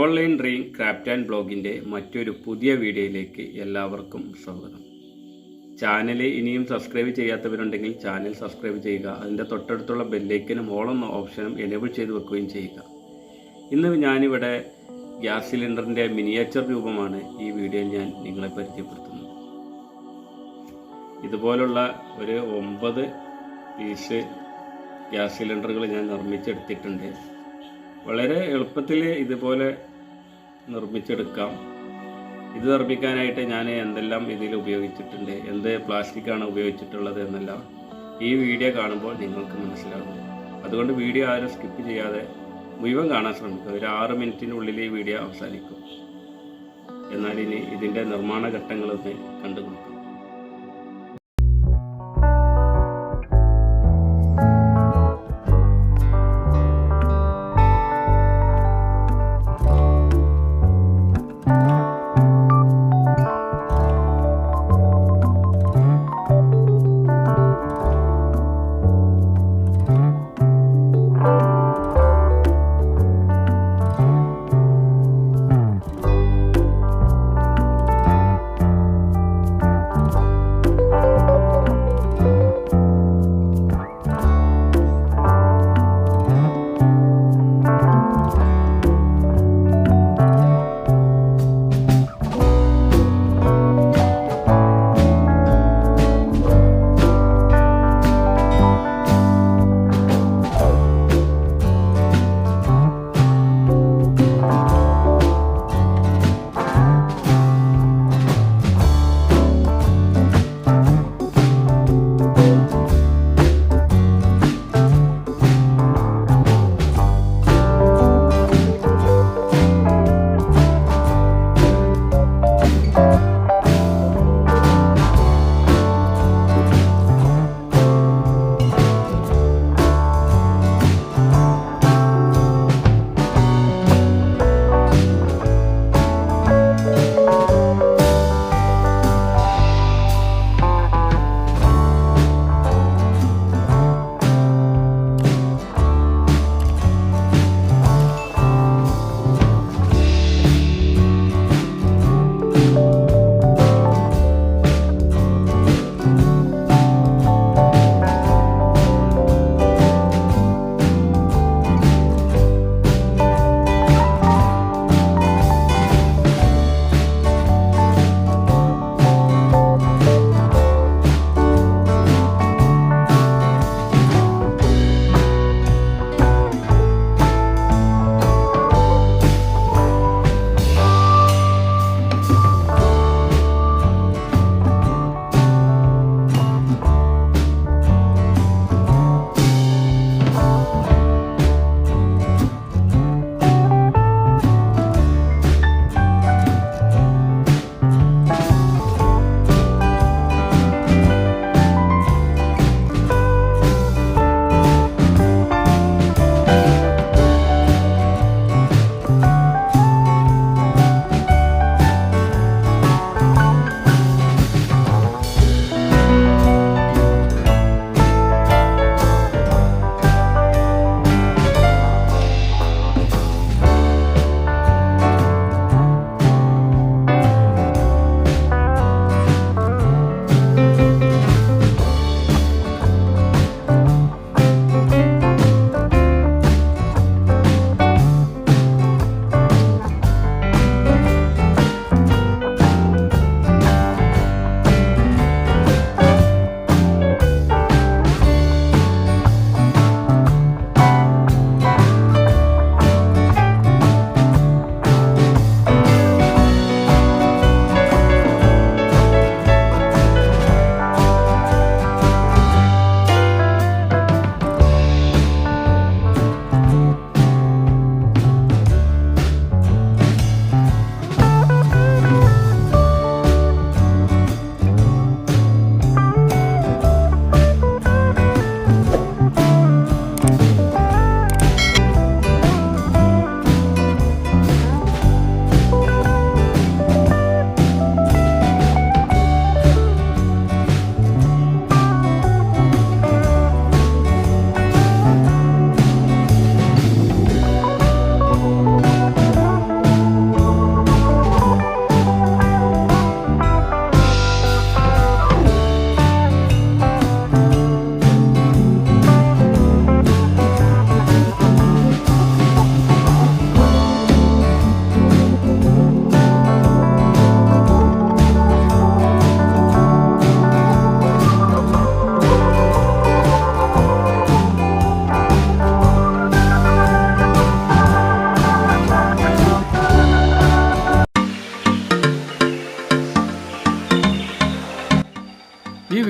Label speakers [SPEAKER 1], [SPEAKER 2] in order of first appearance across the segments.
[SPEAKER 1] Online dream craft and ബ്ലോഗിൻ്റെ മറ്റൊരു പുതിയ വീഡിയോയിലേക്ക് എല്ലാവർക്കും സ്വാഗതം. ചാനൽ ഇനിയും സബ്സ്ക്രൈബ് ചെയ്യാത്തവരുണ്ടെങ്കിൽ ചാനൽ സബ്സ്ക്രൈബ് ചെയ്യുക. അതിൻ്റെ തൊട്ടടുത്തുള്ള ബെല്ലൈക്കനും ഓൾ എന്ന ഓപ്ഷനും എനേബിൾ ചെയ്ത് വെക്കുകയും ചെയ്യുക. ഇന്ന് ഞാനിവിടെ ഗ്യാസ് സിലിണ്ടറിൻ്റെ മിനിയേച്ചർ രൂപമാണ് ഈ വീഡിയോയിൽ ഞാൻ നിങ്ങളെ പരിചയപ്പെടുത്തുന്നത്. ഇതുപോലുള്ള ഒരു 9 പീസ് ഗ്യാസ് സിലിണ്ടറുകൾ ഞാൻ നിർമ്മിച്ചെടുത്തിട്ടുണ്ട്. വളരെ എളുപ്പത്തിൽ ഇതുപോലെ നിർമ്മിച്ചെടുക്കാം. ഇത് നിർമ്മിക്കാനായിട്ട് ഞാൻ എന്തെല്ലാം ഇതിൽ ഉപയോഗിച്ചിട്ടുണ്ട്, എന്ത് പ്ലാസ്റ്റിക്കാണ് ഉപയോഗിച്ചിട്ടുള്ളത് എന്നെല്ലാം ഈ വീഡിയോ കാണുമ്പോൾ നിങ്ങൾക്ക് മനസ്സിലാകും. അതുകൊണ്ട് വീഡിയോ ആരും സ്കിപ്പ് ചെയ്യാതെ മുഴുവൻ കാണാൻ ശ്രമിക്കുക. ഒരു 6 മിനിറ്റിനുള്ളിൽ ഈ വീഡിയോ അവസാനിക്കും. എന്നാൽ ഇനി ഇതിൻ്റെ നിർമ്മാണ ഘട്ടങ്ങളൊന്ന് കണ്ടുകൊടുക്കാം.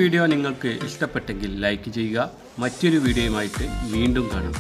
[SPEAKER 1] വീഡിയോ നിങ്ങൾക്ക് ഇഷ്ടപ്പെട്ടെങ്കിൽ ലൈക്ക് ചെയ്യുക. മറ്റൊരു വീഡിയോയുമായിട്ട് വീണ്ടും കാണാം.